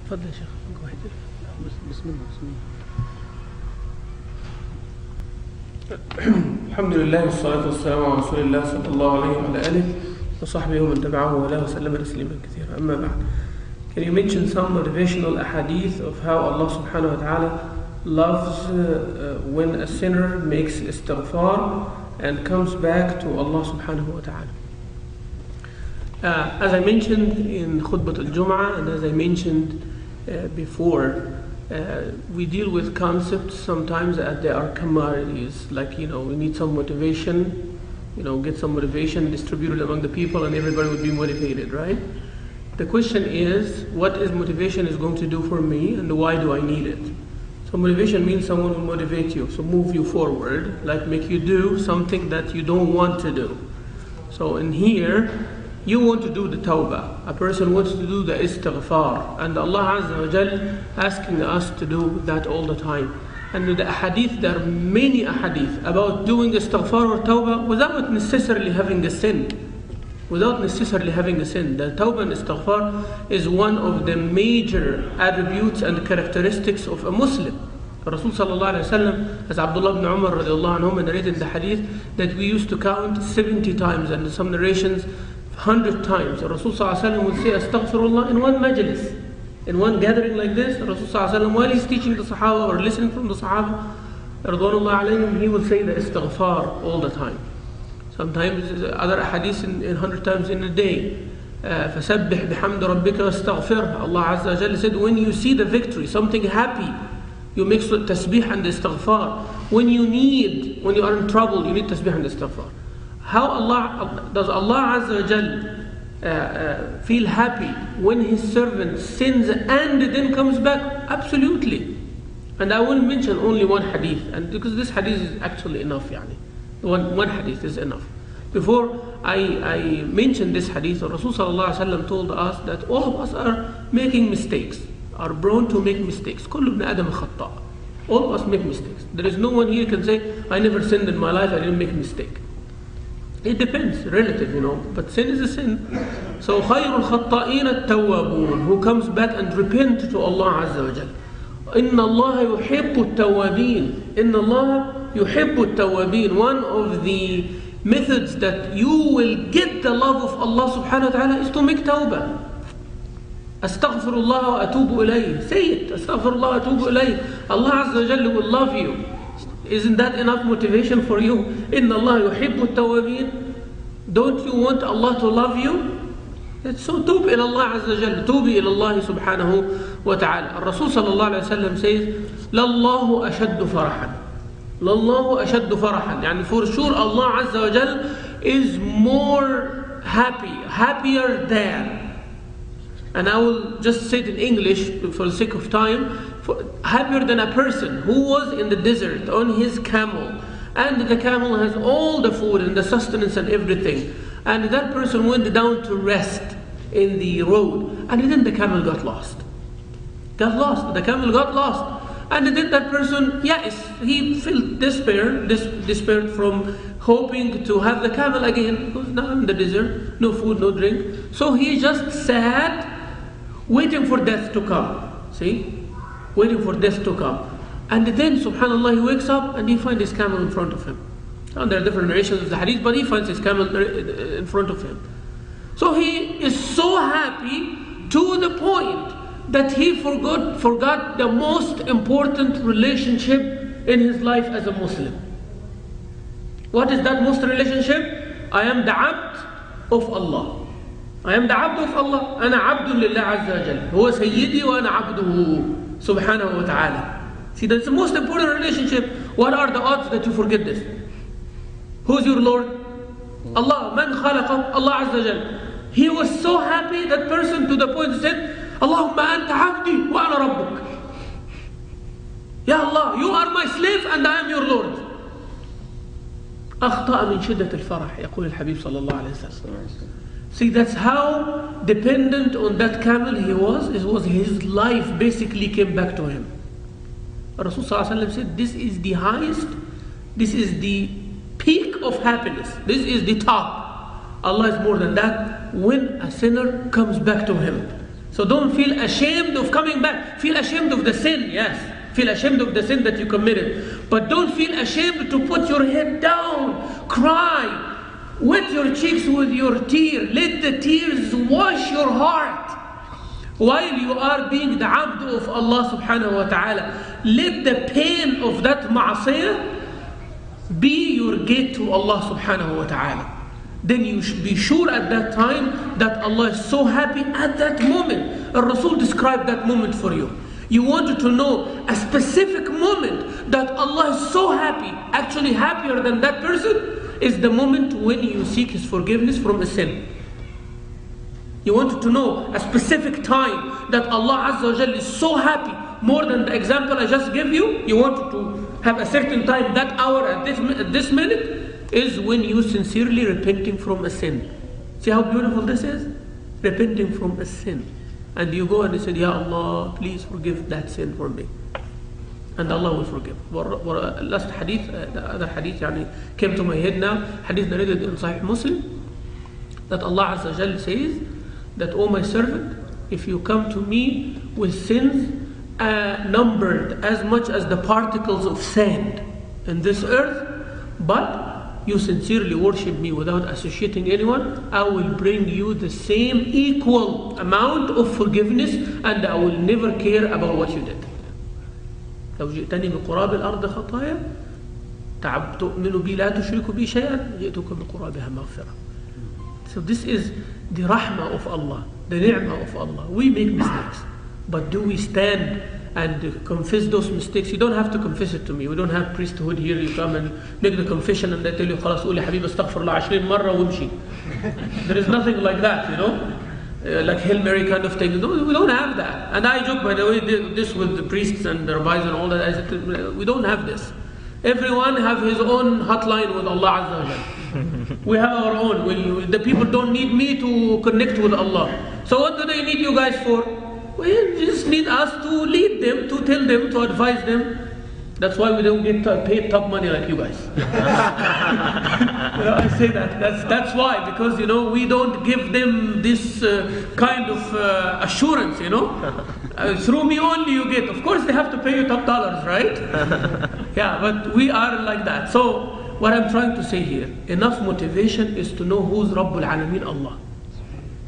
تفضل يا شيخ. بسم الله. الحمد لله والصلاة والسلام على رسول الله صلى الله عليه وعلى آله وصحبه ومن تبعه وله وسلم تسليما كثيرا. أما بعد, can you mention some motivational ahadith of how Allah subhanahu wa ta'ala loves when a sinner makes istighfar and comes back to Allah subhanahu wa ta'ala? As I mentioned in Khutbah al-Jum'ah, and as I mentioned before, we deal with concepts sometimes that they are commodities, like, we need some motivation, get some motivation distributed among the people and everybody would be motivated, right? The question is, what is motivation is going to do for me and why do I need it? So motivation means someone will motivate you, so move you forward, like make you do something that you don't want to do. So in here, you want to do the tawbah. A person wants to do the istighfar. And Allah Azza wa Jal asking us to do that all the time. And the ahadith, there are many ahadith about doing istighfar or tawbah without necessarily having a sin. Without necessarily having a sin. The tawbah and istighfar is one of the major attributes and characteristics of a Muslim. Rasul sallallahu alayhi wa sallam, as Abdullah ibn Umar radiallahu anhu narrated in the hadith, that we used to count 70 times, and in some narrations 100 times. Rasul sallallahu alayhi wa sallam would say astaghfirullah in one majlis, in one gathering like this. Rasul sallallahu alayhi wa sallam, while he's teaching the Sahaba or listening from the Sahaba, radwanullah alayhim, he will say the istighfar all the time. Sometimes other hadith in 100 times in a day. فَسَبِّحْ بِحَمْدِ رَبِّكَ وَاسْتَغْفِرْهُ. Allah Azza wa Jalla said, when you see the victory, something happy, you make tasbih and istighfar. When you are in trouble, you need tasbih and istighfar. How does Allah Azza wa Jalla feel happy when His servant sins and then comes back? Absolutely. And I will mention only one hadith, and because this hadith is actually enough, one hadith is enough. Before I mention this hadith, Rasul sallallahu alaihi wasallam told us that all of us are making mistakes, are prone to make mistakes. كل ابن آدم خطاء. All of us make mistakes. There is no one here can say, I never sinned in my life, I didn't make a mistake. It depends, relative, but sin is a sin. So خير الخطائين التوابون, who comes back and repent to Allah Azza wa Jal. إن الله يحب التوابين. إن الله يحب التوابين. One of the methods that you will get the love of Allah subhanahu wa ta'ala is to make tawbah. Astaghfirullah wa atubu ilayh. Say it. Astaghfirullah wa atubu ilayh. Allah Azza wa Jalla will love you. Isn't that enough motivation for you? Inna Allah yuhibbu at-tawwabin. Don't you want Allah to love you? So tub ila Allah Azza wa Jalla. Tubi ila Allah subhanahu wa ta'ala. Rasul sallallahu alayhi wa sallam says, Lallahu ashaddu farahan. Lallahu ashaddu farahan. Yani for sure Allah Azza wa Jalla is more happier than. And I will just say it in English for the sake of time. Happier than a person who was in the desert on his camel, and the camel has all the food and the sustenance and everything, and that person went down to rest in the road, and then the camel got lost. The camel got lost. And then that person, he felt despaired from hoping to have the camel again, because now in the desert, no food, no drink. So he just sat, waiting for death to come. See? Waiting for death to come. And then, subhanAllah, he wakes up and he finds his camel in front of him. And there are different narrations of the hadith, but he finds his camel in front of him. So he is so happy to the point that he forgot the most important relationship in his life as a Muslim. What is that most relationship? I am the abd of Allah. I am the abd of Allah. أنا عبد لله عز وجل. هو سيدي وأنا عبده سبحانه وتعالى. See, that's the most important relationship. What are the odds that you forget this? Who's your Lord? Allah. Man خلقك? Allah Azza wa Jal. He was so happy, that person, to the point he said, Allahumma anta abdi wa ana rabbuk. Ya Allah, you are my slave and I am your Lord. أخطأ من شدة الفرح يقول الحبيب صلى الله عليه وسلم. See, that's how dependent on that camel he was. It was his life basically came back to him. Rasul sallallahu alaihi wasallam said, this is the highest, this is the peak of happiness. This is the top. Allah is more than that. When a sinner comes back to Him, So don't feel ashamed of coming back. Feel ashamed of the sin, yes. Feel ashamed of the sin that you committed. But don't feel ashamed to put your head down, cry, wet your cheeks with your tear. Let the tears wash your heart. While you are being the abd of Allah subhanahu wa ta'ala, let the pain of that ma'asiyah be your gate to Allah subhanahu wa ta'ala. Then you should be sure at that time that Allah is so happy at that moment. Rasul described that moment for you. You wanted to know a specific moment that Allah is so happy, actually happier than that person, is the moment when you seek His forgiveness from a sin. You wanted to know a specific time that Allah Azza wa Jalla is so happy, more than the example I just gave you. You wanted to have a certain time, that hour, at this minute, is when you sincerely repenting from a sin. See how beautiful this is? Repenting from a sin. And you go and you say, Ya Allah, please forgive that sin for me. And Allah will forgive. Last hadith, the other hadith came to my head now, hadith narrated in Sahih Muslim, that Allah Azza wa Jalla says that, O my servant, if you come to me with sins numbered as much as the particles of sand in this earth, but you sincerely worship me without associating anyone, I will bring you the same equal amount of forgiveness, and I will never care about what you did. لو جئتني بقراب الأرض خطايا تؤمن بي لا تشرك بي شيئا جئتك بقرابها مغفرة. So this is the rahmah of Allah, the ni'mah of Allah. We make mistakes, but do we stand and confess those mistakes? You don't have to confess it to me. We don't have priesthood here. You come and make the confession and they tell you خلاص قول يا حبيبي استغفر الله 20 مرة وامشي. There is nothing like that, you know, like Hail Mary kind of thing. No, we don't have that. And I joke, by the way, this with the priests and the rabbis and all that. I said, we don't have this. Everyone have his own hotline with Allah Azza wa Jalla. We have our own. The people don't need me to connect with Allah. So what do they need you guys for? Well, just need us to lead them, to tell them, to advise them. That's why we don't get paid top money like you guys. I say that. That's why, because we don't give them this kind of assurance. Through me only you get. Of course, they have to pay you top dollars, right? Yeah, but we are like that. So what I'm trying to say here, enough motivation is to know who's Rabbul Alameen, Allah.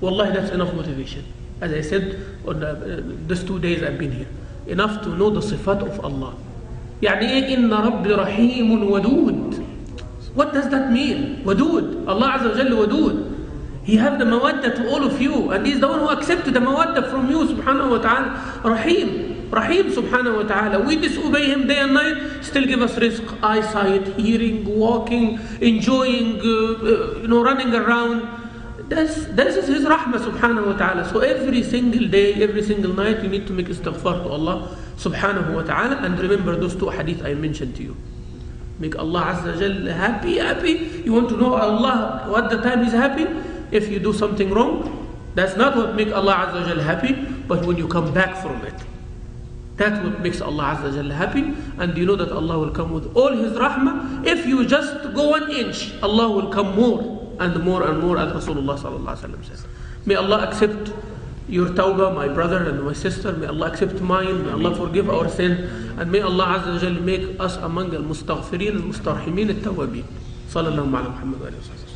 Wallahi, that's enough motivation. As I said on these 2 days I've been here, enough to know the sifat of Allah. يعني إيه إن ربي رحيم ودود? What does that mean? Wadud. Allah Azza wa Jalla wadud. He have the mawadda to all of you, and He's the one who accepted the mawadda from you, subhanahu wa ta'ala. Rahim. Rahim, subhanahu wa ta'ala. We disobey Him day and night, still give us rizq, eyesight, hearing, walking, enjoying, running around. This is His rahmah, subhanahu wa ta'ala. So every single day, every single night, you need to make istighfar to Allah, subhanahu wa ta'ala, and remember those 2 hadith I mentioned to you. Make Allah Azza wa Jalla happy. You want to know Allah what the time He's happy? If you do something wrong, that's not what makes Allah Azza wa Jalla happy, but when you come back from it. That's what makes Allah Azza wa Jalla happy, and you know that Allah will come with all His rahmah. If you just go 1 inch, Allah will come more and more and more, as Rasulullah sallallahu alaihi wasallam says. May Allah accept your tawbah, my brother and my sister. May Allah accept mine. May Allah forgive our sin. And may Allah Azza wa Jalla make us among al-mustaghfirin, al-mustarhimin, al-tawabin. Sallallahu ala Muhammad wa alihi wa sallam.